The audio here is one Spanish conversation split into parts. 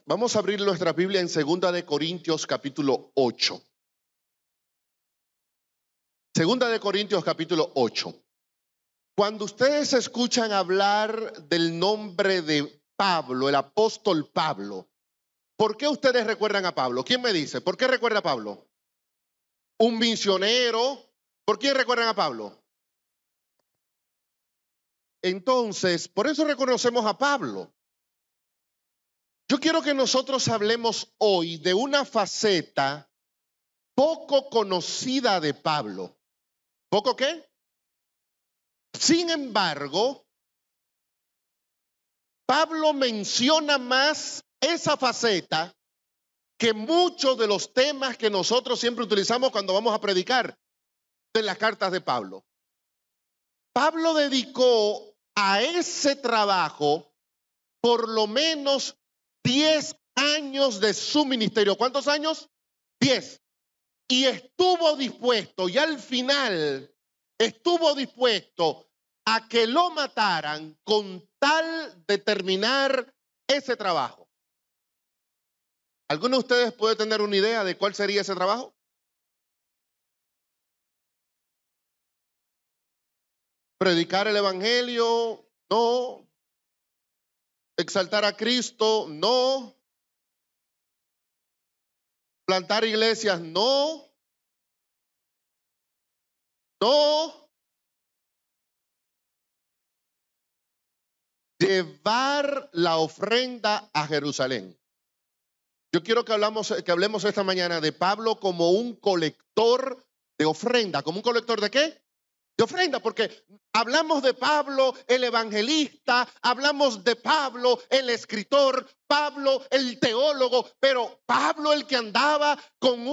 Vamos a abrir nuestra Biblia en Segunda de Corintios capítulo 8. Segunda de Corintios capítulo 8. Cuando ustedes escuchan hablar del nombre de Pablo, el apóstol Pablo, ¿por qué ustedes recuerdan a Pablo? ¿Quién me dice? ¿Por qué recuerda a Pablo? Un misionero. ¿Por quién recuerdan a Pablo? Entonces, por eso reconocemos a Pablo. Yo quiero que nosotros hablemos hoy de una faceta poco conocida de Pablo. ¿Poco qué? Sin embargo, Pablo menciona más esa faceta que muchos de los temas que nosotros siempre utilizamos cuando vamos a predicar de las cartas de Pablo. Pablo dedicó a ese trabajo por lo menos 10 años de su ministerio. ¿Cuántos años? 10. Y estuvo dispuesto, y al final estuvo dispuesto a que lo mataran con tal de terminar ese trabajo. ¿Alguno de ustedes puede tener una idea de cuál sería ese trabajo? Predicar el evangelio, no. Exaltar a Cristo, no. Plantar iglesias, no. No. Llevar la ofrenda a Jerusalén. Yo quiero que hablemos esta mañana de Pablo como un colector de ofrenda. ¿Como un colector de qué? De ofrenda, porque hablamos de Pablo, el evangelista, hablamos de Pablo, el escritor, Pablo, el teólogo, pero Pablo el que andaba con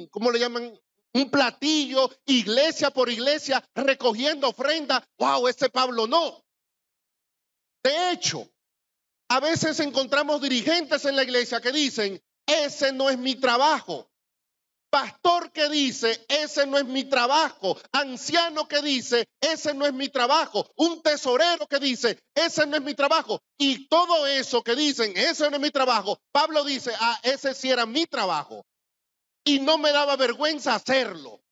¿cómo le llaman? Un platillo, iglesia por iglesia, recogiendo ofrenda. ¡Wow! Ese Pablo no. De hecho, a veces encontramos dirigentes en la iglesia que dicen, ese no es mi trabajo. Pastor que dice, ese no es mi trabajo. Anciano que dice, ese no es mi trabajo. Un tesorero que dice, ese no es mi trabajo. Y todo eso que dicen, ese no es mi trabajo, Pablo dice, ese sí era mi trabajo. Y no me daba vergüenza hacerlo.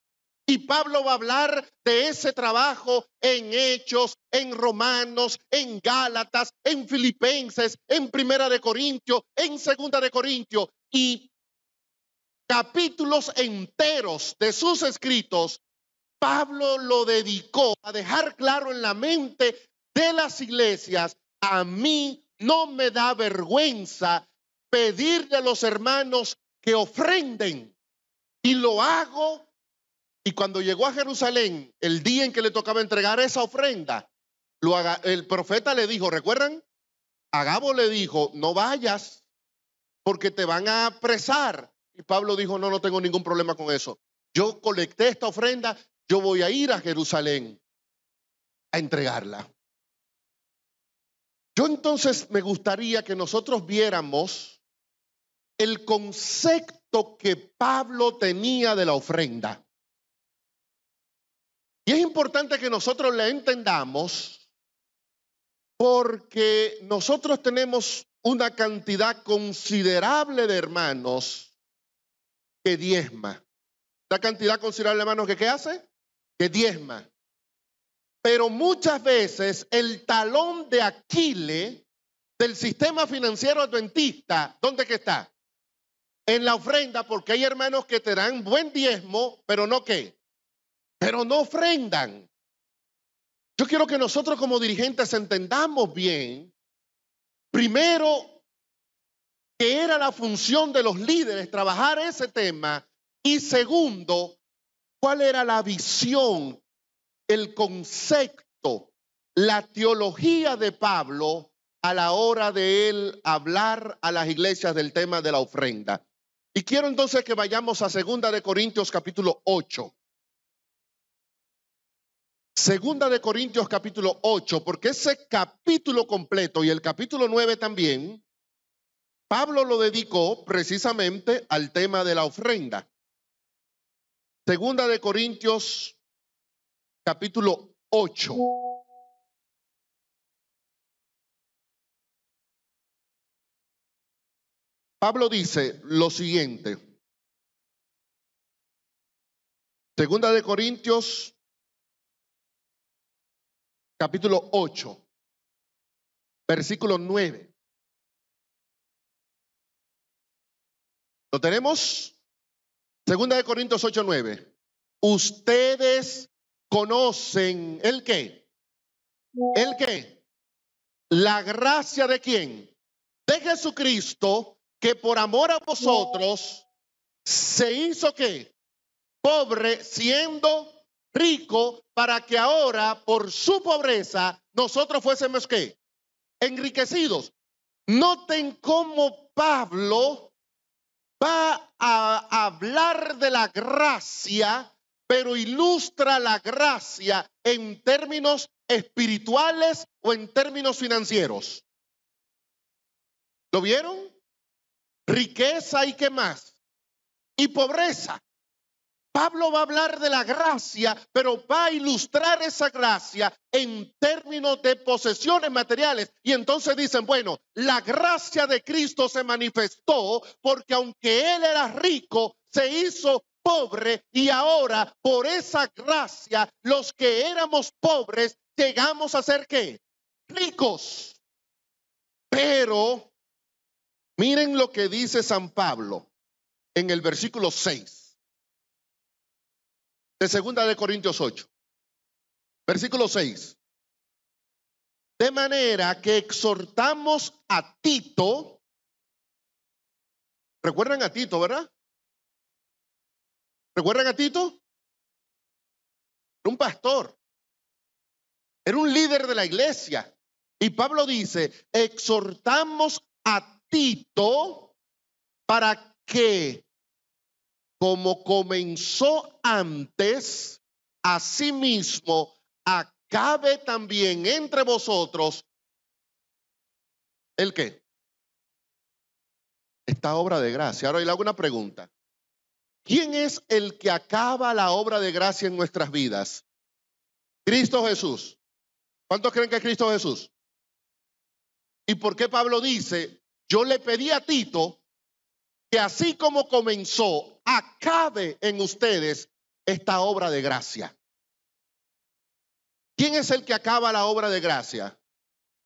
Y Pablo va a hablar de ese trabajo en Hechos, en Romanos, en Gálatas, en Filipenses, en Primera de Corintios, en Segunda de Corintios. Y capítulos enteros de sus escritos, Pablo lo dedicó a dejar claro en la mente de las iglesias, a mí no me da vergüenza pedirle a los hermanos que ofrenden. Y lo hago. Y cuando llegó a Jerusalén, el día en que le tocaba entregar esa ofrenda, el profeta le dijo, ¿recuerdan? Agabo le dijo, no vayas porque te van a apresar. Y Pablo dijo, no tengo ningún problema con eso. Yo colecté esta ofrenda, yo voy a ir a Jerusalén a entregarla. Yo entonces me gustaría que nosotros viéramos el concepto que Pablo tenía de la ofrenda. Y es importante que nosotros la entendamos porque nosotros tenemos una cantidad considerable de hermanos que diezma. Una cantidad considerable de hermanos que ¿qué hace? Que diezma. Pero muchas veces el talón de Aquiles del sistema financiero adventista, ¿dónde que está? En la ofrenda, porque hay hermanos que te dan buen diezmo, pero no ¿qué? Pero no ofrendan. Yo quiero que nosotros como dirigentes entendamos bien, primero, que era la función de los líderes trabajar ese tema, y segundo, cuál era la visión, el concepto, la teología de Pablo a la hora de él hablar a las iglesias del tema de la ofrenda. Y quiero entonces que vayamos a 2 de Corintios capítulo 8. Segunda de Corintios capítulo 8, porque ese capítulo completo y el capítulo 9 también, Pablo lo dedicó precisamente al tema de la ofrenda. Segunda de Corintios capítulo 8. Pablo dice lo siguiente. Segunda de Corintios, capítulo 8, versículo 9. ¿Lo tenemos? Segunda de Corintios 8, 9. Ustedes conocen ¿el qué? ¿El qué? La gracia de quién? De Jesucristo, que por amor a vosotros se hizo ¿qué? Pobre, siendo rico, para que ahora por su pobreza nosotros fuésemos ¿qué? Enriquecidos. Noten cómo Pablo va a hablar de la gracia, pero ilustra la gracia en términos espirituales o en términos financieros. ¿Lo vieron? Riqueza y qué más. Y pobreza. Pablo va a hablar de la gracia, pero va a ilustrar esa gracia en términos de posesiones materiales. Y entonces dicen, bueno, la gracia de Cristo se manifestó porque aunque Él era rico, se hizo pobre y ahora por esa gracia los que éramos pobres llegamos a ser ¿qué? Ricos. Pero miren lo que dice San Pablo en el versículo 6. De segunda de Corintios 8, versículo 6. De manera que exhortamos a Tito. ¿Recuerdan a Tito, verdad? ¿Recuerdan a Tito? Era un pastor. Era un líder de la iglesia. Y Pablo dice, exhortamos a Tito para que, como comenzó antes, asimismo acabe también entre vosotros ¿el qué? Esta obra de gracia. Ahora le hago una pregunta. ¿Quién es el que acaba la obra de gracia en nuestras vidas? Cristo Jesús. ¿Cuántos creen que es Cristo Jesús? ¿Y por qué Pablo dice, yo le pedí a Tito que así como comenzó, acabe en ustedes esta obra de gracia? ¿Quién es el que acaba la obra de gracia?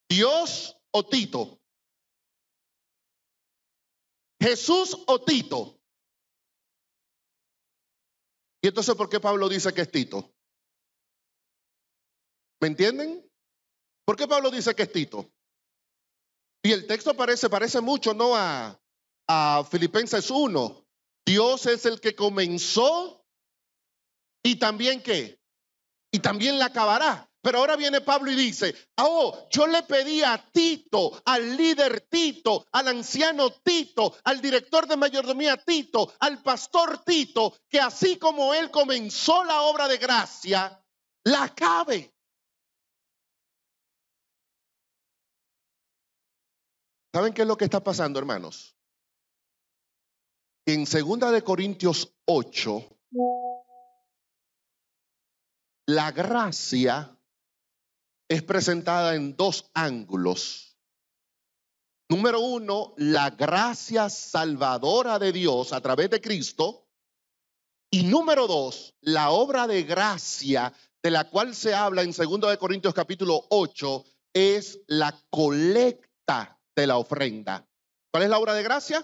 ¿Dios o Tito? ¿Jesús o Tito? ¿Y entonces por qué Pablo dice que es Tito? ¿Me entienden? ¿Por qué Pablo dice que es Tito? Y el texto parece mucho, ¿no? A Filipenses 1. Dios es el que comenzó y también ¿qué? Y también la acabará. Pero ahora viene Pablo y dice, oh, yo le pedí a Tito, al líder Tito, al anciano Tito, al director de mayordomía Tito, al pastor Tito, que así como él comenzó la obra de gracia, la acabe. ¿Saben qué es lo que está pasando, hermanos? En 2 de Corintios 8, la gracia es presentada en dos ángulos. Número uno, la gracia salvadora de Dios a través de Cristo. Y número dos, la obra de gracia de la cual se habla en 2 de Corintios capítulo 8 es la colecta de la ofrenda. ¿Cuál es la obra de gracia?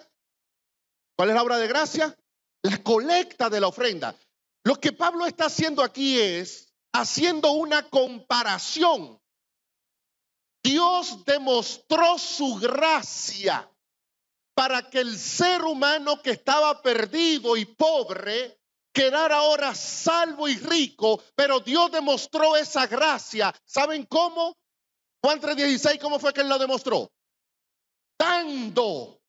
¿Cuál es la obra de gracia? La colecta de la ofrenda. Lo que Pablo está haciendo aquí es haciendo una comparación. Dios demostró su gracia para que el ser humano que estaba perdido y pobre quedara ahora salvo y rico, pero Dios demostró esa gracia. ¿Saben cómo? Juan 3:16, ¿cómo fue que él lo demostró? Dando.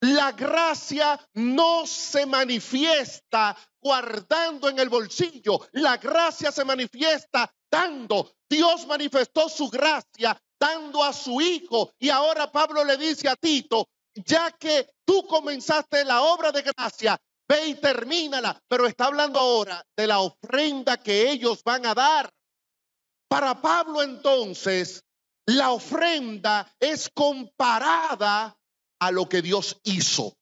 La gracia no se manifiesta guardando en el bolsillo. La gracia se manifiesta dando. Dios manifestó su gracia dando a su Hijo. Y ahora Pablo le dice a Tito, ya que tú comenzaste la obra de gracia, ve y termínala. Pero está hablando ahora de la ofrenda que ellos van a dar. Para Pablo entonces, la ofrenda es comparada a lo que Dios hizo.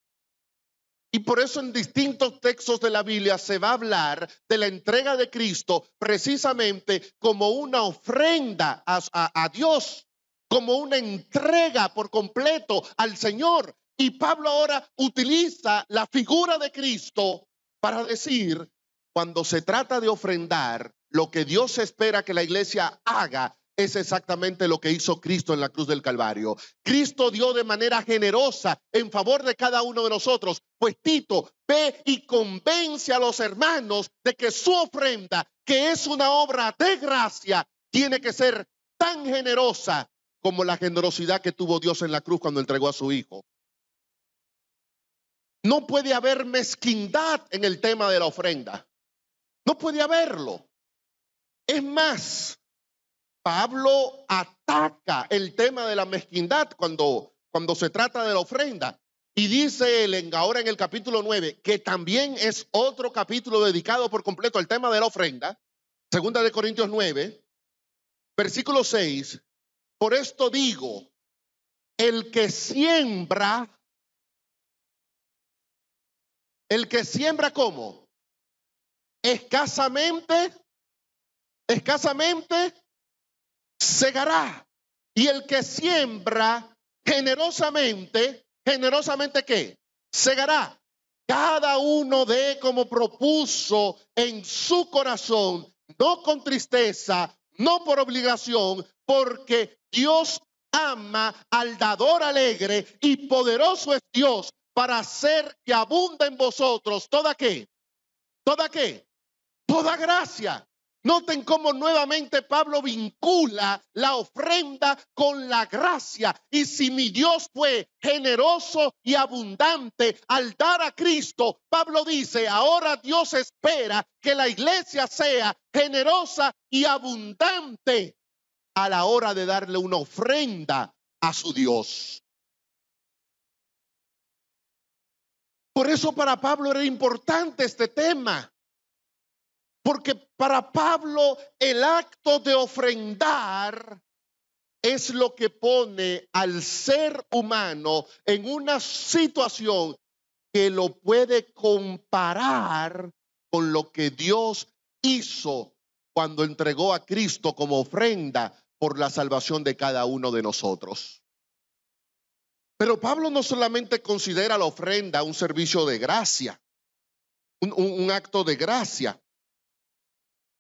Y por eso en distintos textos de la Biblia se va a hablar de la entrega de Cristo precisamente como una ofrenda a Dios, como una entrega por completo al Señor. Y Pablo ahora utiliza la figura de Cristo para decir, cuando se trata de ofrendar, lo que Dios espera que la iglesia haga es exactamente lo que hizo Cristo en la cruz del Calvario. Cristo dio de manera generosa en favor de cada uno de nosotros. Pues Tito, ve y convence a los hermanos de que su ofrenda, que es una obra de gracia, tiene que ser tan generosa como la generosidad que tuvo Dios en la cruz cuando entregó a su Hijo. No puede haber mezquindad en el tema de la ofrenda. No puede haberlo. Es más, Pablo ataca el tema de la mezquindad cuando se trata de la ofrenda. Y dice él ahora en el capítulo 9, que también es otro capítulo dedicado por completo al tema de la ofrenda. Segunda de Corintios 9, versículo 6. Por esto digo, el que siembra, ¿cómo? Escasamente segará. Y el que siembra generosamente, ¿generosamente qué? Segará. Cada uno dé como propuso en su corazón, no con tristeza, no por obligación, porque Dios ama al dador alegre y poderoso es Dios para hacer que abunda en vosotros toda qué, toda gracia. Noten cómo nuevamente Pablo vincula la ofrenda con la gracia. Y si mi Dios fue generoso y abundante al dar a Cristo, Pablo dice, ahora Dios espera que la iglesia sea generosa y abundante a la hora de darle una ofrenda a su Dios. Por eso para Pablo era importante este tema. Porque para Pablo el acto de ofrendar es lo que pone al ser humano en una situación que lo puede comparar con lo que Dios hizo cuando entregó a Cristo como ofrenda por la salvación de cada uno de nosotros. Pero Pablo no solamente considera la ofrenda un servicio de gracia, un acto de gracia.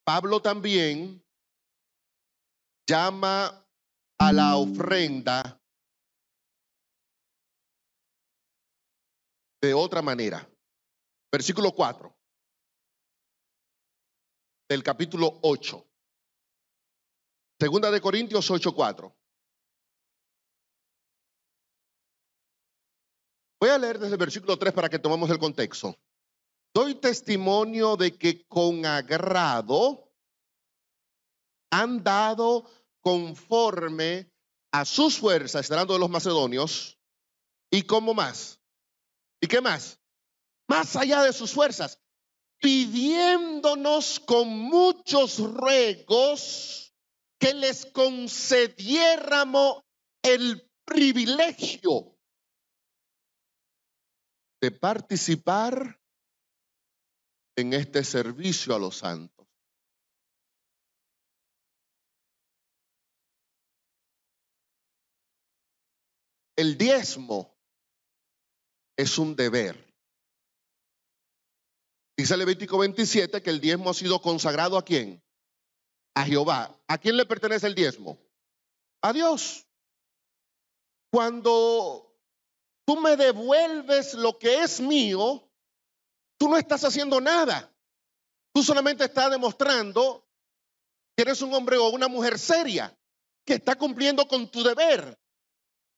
Pablo también llama a la ofrenda de otra manera. Versículo 4 del capítulo 8. Segunda de Corintios 8:4. Voy a leer desde el versículo 3 para que tomemos el contexto. Doy testimonio de que con agrado han dado conforme a sus fuerzas, está hablando de los macedonios, y como más. ¿Y qué más? Más allá de sus fuerzas, pidiéndonos con muchos ruegos que les concediéramos el privilegio de participar en este servicio a los santos. El diezmo es un deber. Dice Levítico 27 que el diezmo ha sido consagrado ¿a quién? A Jehová. ¿A quién le pertenece el diezmo? A Dios. Cuando tú me devuelves lo que es mío, tú no estás haciendo nada. Tú solamente estás demostrando que eres un hombre o una mujer seria, que está cumpliendo con tu deber.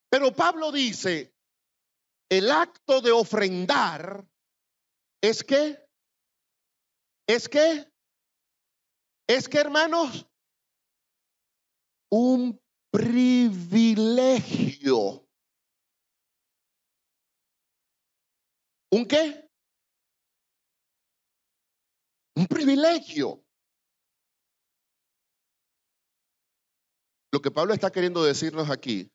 Pero Pablo dice, el acto de ofrendar es que, hermanos, un privilegio. ¿Un qué? Un privilegio. Lo que Pablo está queriendo decirnos aquí,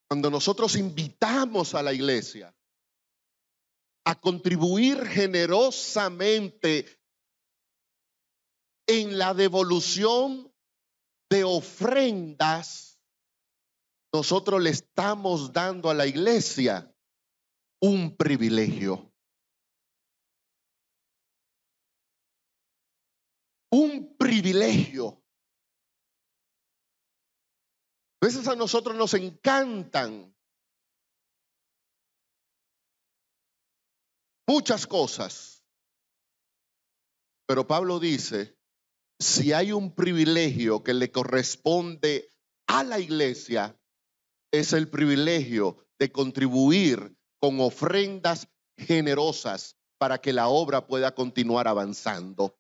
cuando nosotros invitamos a la iglesia a contribuir generosamente en la devolución de ofrendas, nosotros le estamos dando a la iglesia un privilegio. Un privilegio. A veces a nosotros nos encantan muchas cosas, pero Pablo dice, si hay un privilegio que le corresponde a la iglesia, es el privilegio de contribuir con ofrendas generosas para que la obra pueda continuar avanzando.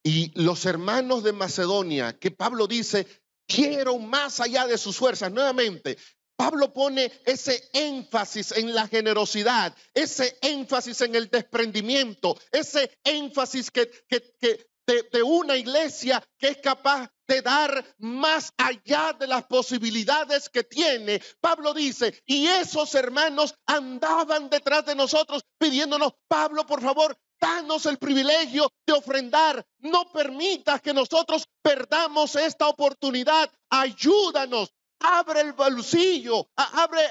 Y los hermanos de Macedonia, que Pablo dice, dieron más allá de sus fuerzas. Nuevamente, Pablo pone ese énfasis en la generosidad, ese énfasis en el desprendimiento, ese énfasis de una iglesia que es capaz de dar más allá de las posibilidades que tiene. Pablo dice, y esos hermanos andaban detrás de nosotros pidiéndonos, Pablo, por favor, danos el privilegio de ofrendar. No permitas que nosotros perdamos esta oportunidad. Ayúdanos. Abre el bolsillo, abre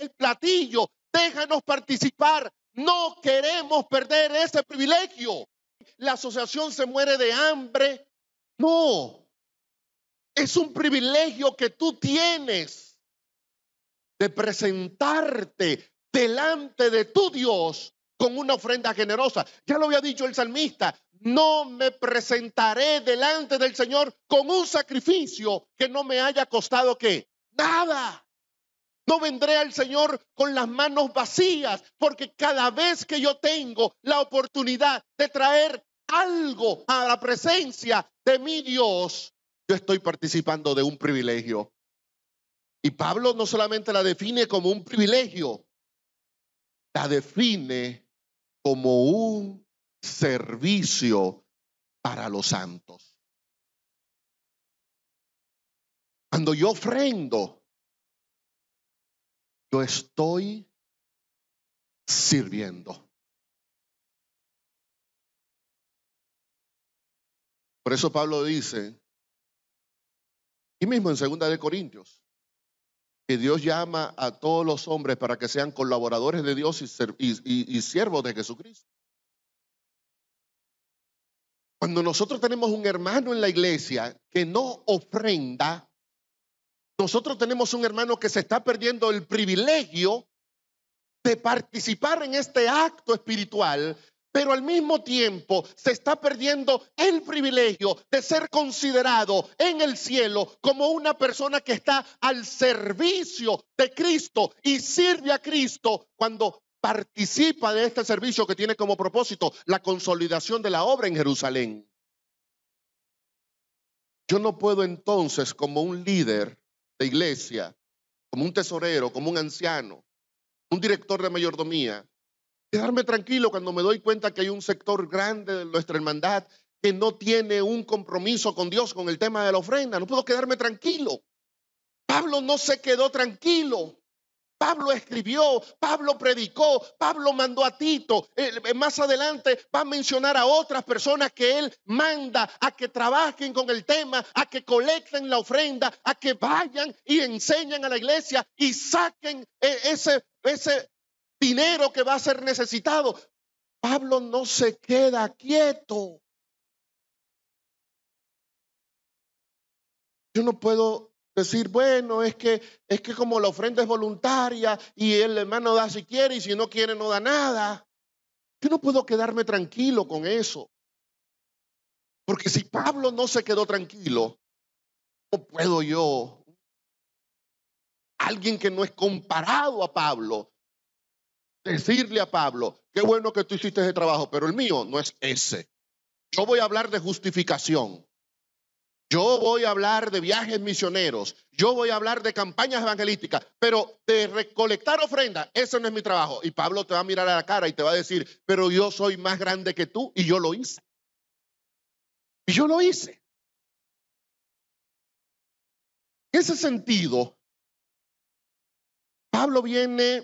el platillo. Déjanos participar. No queremos perder ese privilegio. La asociación se muere de hambre. No. Es un privilegio que tú tienes de presentarte delante de tu Dios con una ofrenda generosa. Ya lo había dicho el salmista, no me presentaré delante del Señor con un sacrificio que no me haya costado ¿qué? Nada. No vendré al Señor con las manos vacías, porque cada vez que yo tengo la oportunidad de traer algo a la presencia de mi Dios, yo estoy participando de un privilegio. Y Pablo no solamente la define como un privilegio, la define como un servicio para los santos. Cuando yo ofrendo, yo estoy sirviendo. Por eso Pablo dice, y mismo en 2 de Corintios, que Dios llama a todos los hombres para que sean colaboradores de Dios y siervos de Jesucristo. Cuando nosotros tenemos un hermano en la iglesia que no ofrenda, nosotros tenemos un hermano que se está perdiendo el privilegio de participar en este acto espiritual, pero al mismo tiempo se está perdiendo el privilegio de ser considerado en el cielo como una persona que está al servicio de Cristo y sirve a Cristo cuando participa de este servicio que tiene como propósito la consolidación de la obra en Jerusalén. Yo no puedo entonces, como un líder de iglesia, como un tesorero, como un anciano, un director de mayordomía, quedarme tranquilo cuando me doy cuenta que hay un sector grande de nuestra hermandad que no tiene un compromiso con Dios con el tema de la ofrenda. No puedo quedarme tranquilo. Pablo no se quedó tranquilo. Pablo escribió, Pablo predicó, Pablo mandó a Tito. Más adelante va a mencionar a otras personas que él manda a que trabajen con el tema, a que colecten la ofrenda, a que vayan y enseñen a la iglesia y saquen ese dinero que va a ser necesitado. Pablo no se queda quieto. Yo no puedo decir, bueno, es que como la ofrenda es voluntaria y el hermano da si quiere y si no quiere no da nada. Yo no puedo quedarme tranquilo con eso. Porque si Pablo no se quedó tranquilo, ¿cómo puedo yo? Alguien que no es comparado a Pablo, decirle a Pablo, qué bueno que tú hiciste ese trabajo, pero el mío no es ese. Yo voy a hablar de justificación. Yo voy a hablar de viajes misioneros, yo voy a hablar de campañas evangelísticas, pero de recolectar ofrenda, ese no es mi trabajo. Y Pablo te va a mirar a la cara y te va a decir, pero yo soy más grande que tú y yo lo hice. Y yo lo hice. En ese sentido, Pablo viene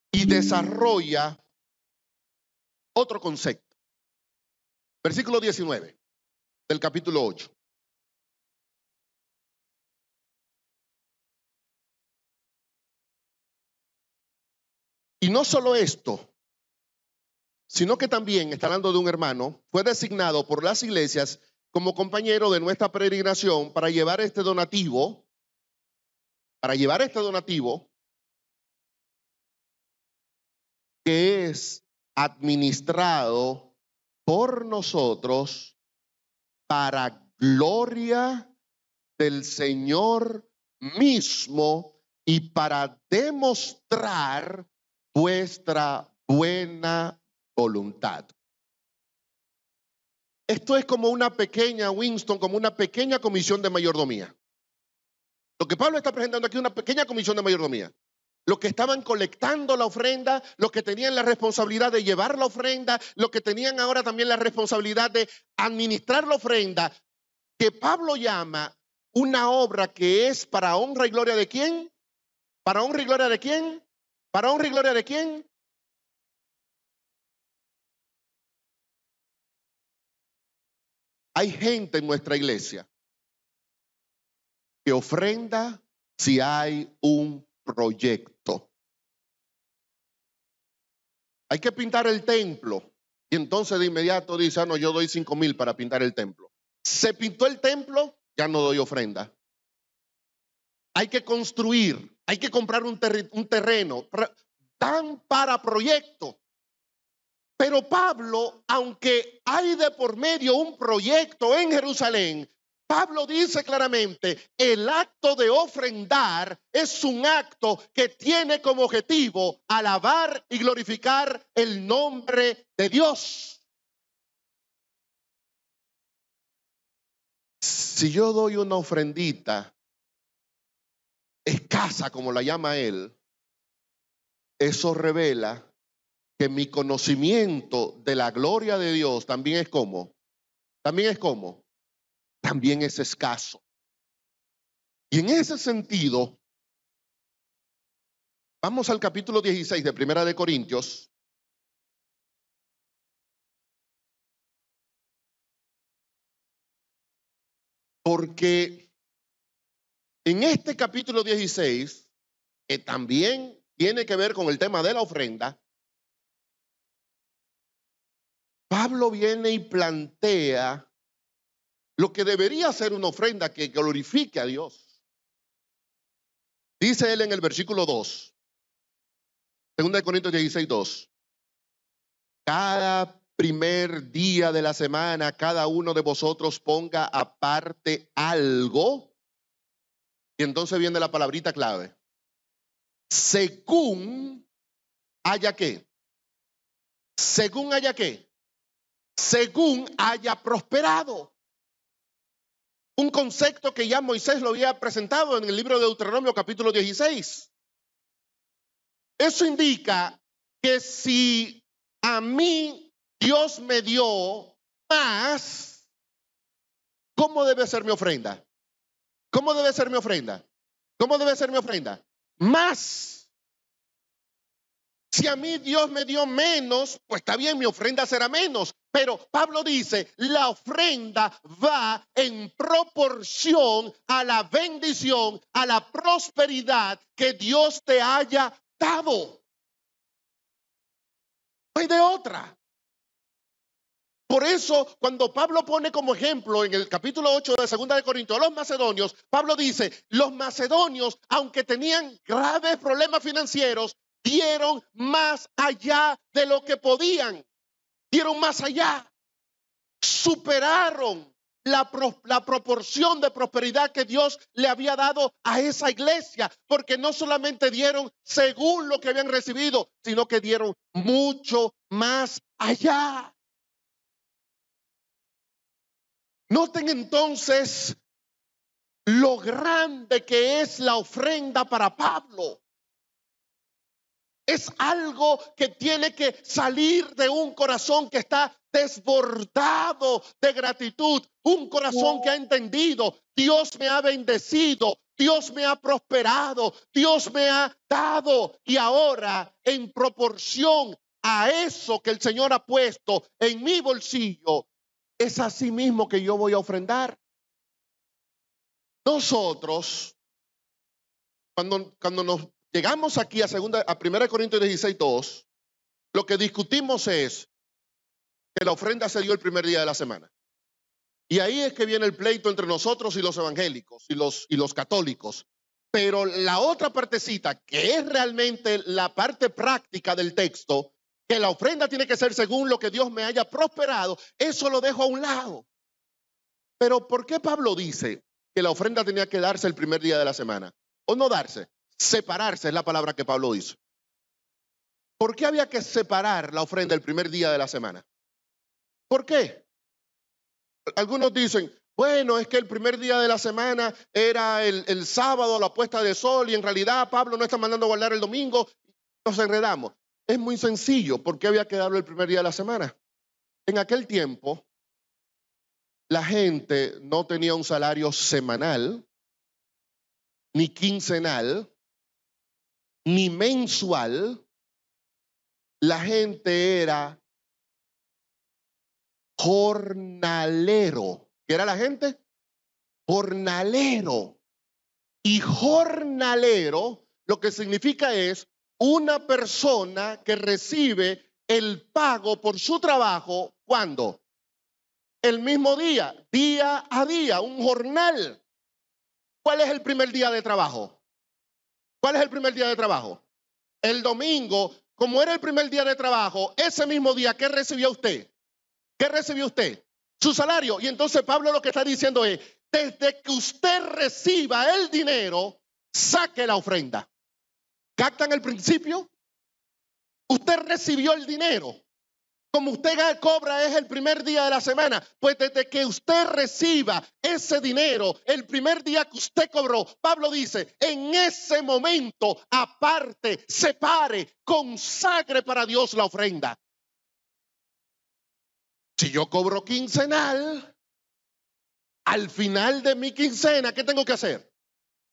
y desarrolla otro concepto. Versículo 19 del capítulo 8. Y no solo esto, sino que también, está hablando de un hermano, fue designado por las iglesias como compañero de nuestra peregrinación para llevar este donativo, que es administrado por nosotros para gloria del Señor mismo y para demostrar vuestra buena voluntad. Esto es como una pequeña, Winston, como una pequeña comisión de mayordomía. Lo que Pablo está presentando aquí es una pequeña comisión de mayordomía. Los que estaban colectando la ofrenda, los que tenían la responsabilidad de llevar la ofrenda, los que tenían ahora también la responsabilidad de administrar la ofrenda, que Pablo llama una obra que es para honra y gloria de ¿quién? ¿Para honra y gloria de quién? ¿Para honra y gloria de quién? Hay gente en nuestra iglesia que ofrenda si hay un proyecto. Hay que pintar el templo y entonces de inmediato dice, no, yo doy 5,000 para pintar el templo. Se pintó el templo, ya no doy ofrenda. Hay que construir, hay que comprar un terreno, dan para proyecto. Pero Pablo, aunque hay de por medio un proyecto en Jerusalén, Pablo dice claramente, el acto de ofrendar es un acto que tiene como objetivo alabar y glorificar el nombre de Dios. Si yo doy una ofrendita escasa, como la llama él, eso revela que mi conocimiento de la gloria de Dios también es escaso. Y en ese sentido, vamos al capítulo 16 de Primera de Corintios. Porque en este capítulo 16, que también tiene que ver con el tema de la ofrenda, Pablo viene y plantea lo que debería ser una ofrenda que glorifique a Dios. Dice él en el versículo 2, 2 Corintios 16, 2. Cada primer día de la semana, cada uno de vosotros ponga aparte algo. Y entonces viene la palabrita clave. Según haya qué. Según haya qué. Según haya prosperado. Un concepto que ya Moisés lo había presentado en el libro de Deuteronomio capítulo 16. Eso indica que si a mí Dios me dio más, ¿cómo debe ser mi ofrenda? ¿Cómo debe ser mi ofrenda? ¿Cómo debe ser mi ofrenda? Más. Si a mí Dios me dio menos, pues está bien, mi ofrenda será menos. Pero Pablo dice, la ofrenda va en proporción a la bendición, a la prosperidad que Dios te haya dado. No hay de otra. Por eso, cuando Pablo pone como ejemplo en el capítulo 8 de 2 de Corintios a los macedonios, Pablo dice, los macedonios, aunque tenían graves problemas financieros, dieron más allá de lo que podían. Dieron más allá. Superaron la proporción de prosperidad que Dios le había dado a esa iglesia, porque no solamente dieron según lo que habían recibido, sino que dieron mucho más allá. Noten entonces lo grande que es la ofrenda para Pablo. Es algo que tiene que salir de un corazón que está desbordado de gratitud. Un corazón que ha entendido: Dios me ha bendecido, Dios me ha prosperado, Dios me ha dado. Y ahora, en proporción a eso que el Señor ha puesto en mi bolsillo, es así mismo que yo voy a ofrendar. Nosotros, cuando nos llegamos aquí a 1 Corintios 16:2, lo que discutimos es que la ofrenda se dio el primer día de la semana. Y ahí es que viene el pleito entre nosotros y los evangélicos y los católicos. Pero la otra partecita, que es realmente la parte práctica del texto, que la ofrenda tiene que ser según lo que Dios me haya prosperado, eso lo dejo a un lado. Pero ¿por qué Pablo dice que la ofrenda tenía que darse el primer día de la semana? O no darse, separarse es la palabra que Pablo dice. ¿Por qué había que separar la ofrenda el primer día de la semana? ¿Por qué? Algunos dicen, bueno, es que el primer día de la semana era el sábado, la puesta de sol, y en realidad Pablo no está mandando a guardar el domingo. Nos enredamos. Es muy sencillo. ¿Por qué había que darlo el primer día de la semana? En aquel tiempo, la gente no tenía un salario semanal, ni quincenal, ni mensual. La gente era jornalero. ¿Qué era la gente? Jornalero. Y jornalero lo que significa es una persona que recibe el pago por su trabajo, ¿cuándo? El mismo día, día a día, un jornal. ¿Cuál es el primer día de trabajo? ¿Cuál es el primer día de trabajo? El domingo. Como era el primer día de trabajo, ese mismo día, ¿qué recibió usted? ¿Qué recibió usted? Su salario. Y entonces Pablo lo que está diciendo es, desde que usted reciba el dinero, saque la ofrenda. ¿Captan el principio? Usted recibió el dinero. Como usted cobra es el primer día de la semana, pues desde que usted reciba ese dinero, el primer día que usted cobró, Pablo dice, en ese momento, aparte, separe, consagre para Dios la ofrenda. Si yo cobro quincenal, al final de mi quincena, ¿qué tengo que hacer?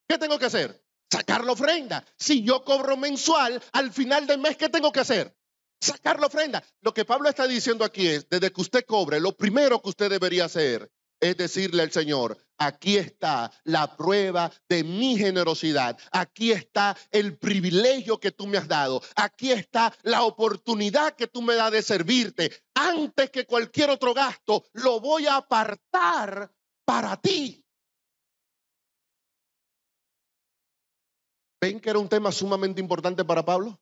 ¿Qué tengo que hacer? Sacar la ofrenda. Si yo cobro mensual, al final del mes, ¿qué tengo que hacer? Sacar la ofrenda. Lo que Pablo está diciendo aquí es, desde que usted cobre, lo primero que usted debería hacer es decirle al Señor, aquí está la prueba de mi generosidad. Aquí está el privilegio que tú me has dado. Aquí está la oportunidad que tú me das de servirte. Antes que cualquier otro gasto, lo voy a apartar para ti. ¿Ven que era un tema sumamente importante para Pablo?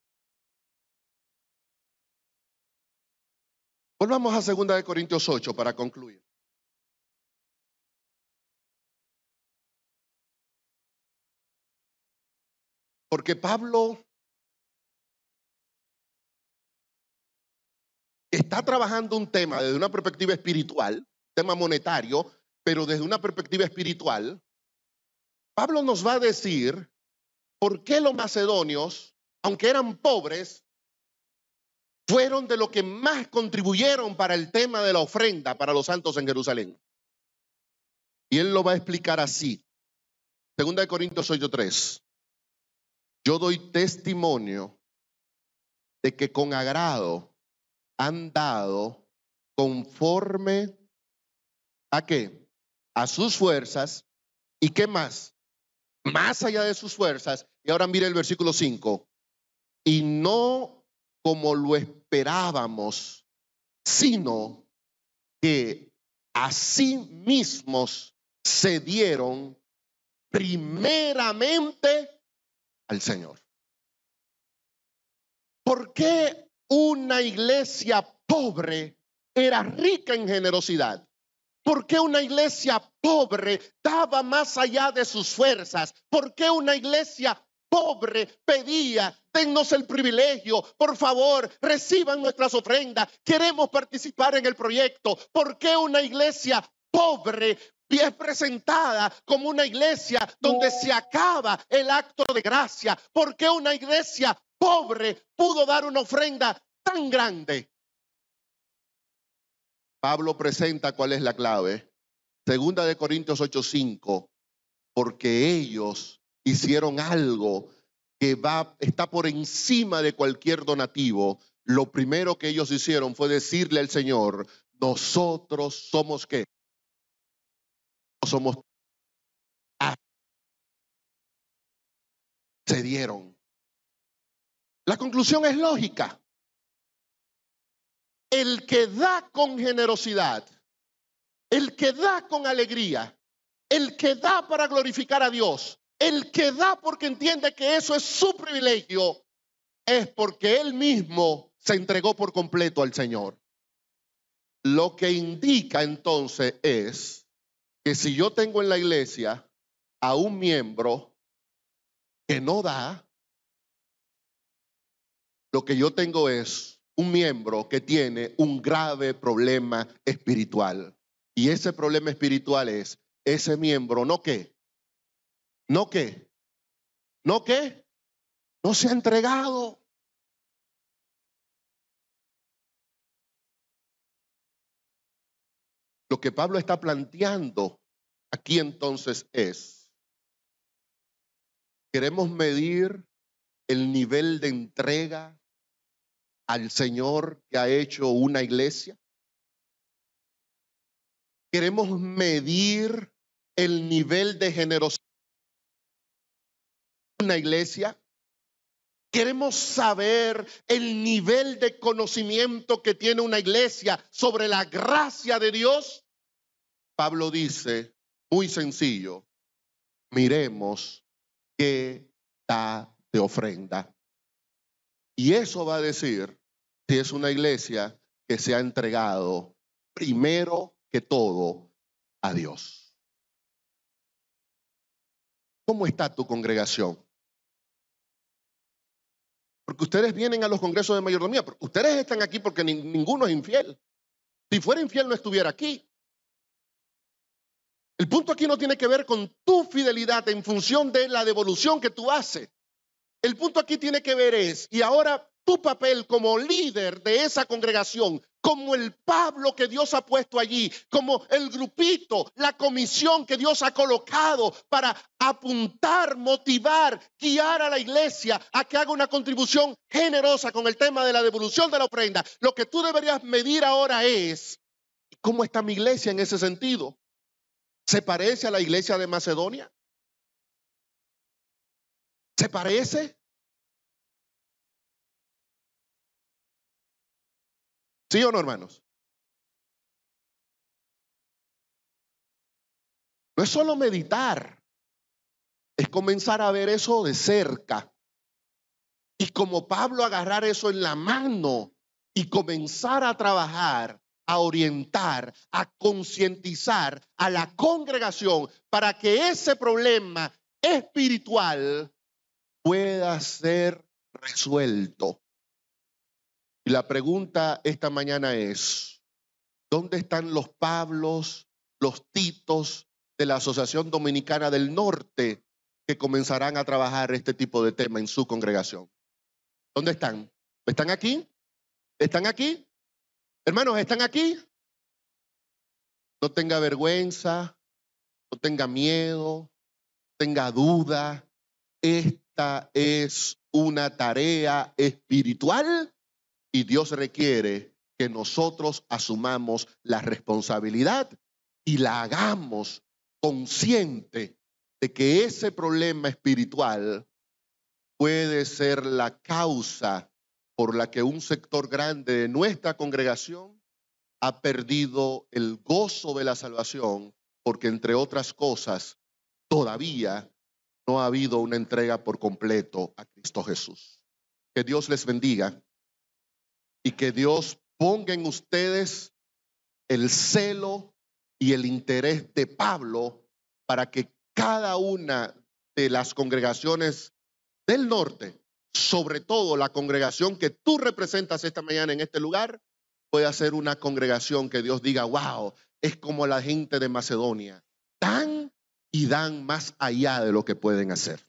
Volvamos a 2 Corintios 8 para concluir. Porque Pablo está trabajando un tema desde una perspectiva espiritual, tema monetario, pero desde una perspectiva espiritual. Pablo nos va a decir por qué los macedonios, aunque eran pobres, fueron de lo que más contribuyeron para el tema de la ofrenda para los santos en Jerusalén. Y él lo va a explicar así. 2 Corintios 8:3. Yo doy testimonio de que con agrado han dado conforme ¿a qué? A sus fuerzas. ¿Y qué más? Más allá de sus fuerzas. Y ahora mire el versículo 5. Y no como lo esperábamos, sino que a sí mismos se dieron primeramente al Señor. ¿Por qué una iglesia pobre era rica en generosidad? ¿Por qué una iglesia pobre daba más allá de sus fuerzas? ¿Por qué una iglesia pobre pedía, dennos el privilegio, por favor, reciban nuestras ofrendas, queremos participar en el proyecto? ¿Por qué una iglesia pobre es presentada como una iglesia donde se acaba el acto de gracia? ¿Por qué una iglesia pobre pudo dar una ofrenda tan grande? Pablo presenta cuál es la clave. Segunda de Corintios 8:5, porque ellos hicieron algo que está por encima de cualquier donativo. Lo primero que ellos hicieron fue decirle al Señor, nosotros somos ¿qué? Somos. Se dieron. La conclusión es lógica. El que da con generosidad, el que da con alegría, el que da para glorificar a Dios, el que da porque entiende que eso es su privilegio, es porque él mismo se entregó por completo al Señor. Lo que indica entonces es que si yo tengo en la iglesia a un miembro que no da, lo que yo tengo es un miembro que tiene un grave problema espiritual. Y ese problema espiritual es ese miembro, ¿no qué? ¿No qué? ¿No qué? No se ha entregado. Lo que Pablo está planteando aquí entonces es, queremos medir el nivel de entrega al Señor que ha hecho una iglesia. Queremos medir el nivel de generosidad de una iglesia. Queremos saber el nivel de conocimiento que tiene una iglesia sobre la gracia de Dios. Pablo dice, muy sencillo, miremos qué da de ofrenda. Y eso va a decir si es una iglesia que se ha entregado primero que todo a Dios. ¿Cómo está tu congregación? Porque ustedes vienen a los congresos de mayordomía, pero ustedes están aquí porque ninguno es infiel. Si fuera infiel no estuviera aquí. El punto aquí no tiene que ver con tu fidelidad en función de la devolución que tú haces. El punto aquí tiene que ver y ahora tu papel como líder de esa congregación, como el Pablo que Dios ha puesto allí, como el grupito, la comisión que Dios ha colocado para apuntar, motivar, guiar a la iglesia a que haga una contribución generosa con el tema de la devolución de la ofrenda. Lo que tú deberías medir ahora es, ¿cómo está mi iglesia en ese sentido? ¿Se parece a la iglesia de Macedonia? ¿Se parece? ¿Sí o no, hermanos? No es solo meditar, es comenzar a ver eso de cerca. Y como Pablo agarrar eso en la mano y comenzar a trabajar, a orientar, a concientizar a la congregación para que ese problema espiritual pueda ser resuelto. Y la pregunta esta mañana es, ¿dónde están los Pablos, los Titos de la Asociación Dominicana del Norte que comenzarán a trabajar este tipo de tema en su congregación? ¿Dónde están? ¿Están aquí? ¿Están aquí? Hermanos, ¿están aquí? No tenga vergüenza, no tenga miedo, no tenga duda. Esta es una tarea espiritual y Dios requiere que nosotros asumamos la responsabilidad y la hagamos consciente de que ese problema espiritual puede ser la causa por la que un sector grande de nuestra congregación ha perdido el gozo de la salvación, porque entre otras cosas, todavía no ha habido una entrega por completo a Cristo Jesús. Que Dios les bendiga y que Dios ponga en ustedes el celo y el interés de Pablo para que cada una de las congregaciones del norte, sobre todo la congregación que tú representas esta mañana en este lugar, pueda ser una congregación que Dios diga, wow, es como la gente de Macedonia, dan y dan más allá de lo que pueden hacer.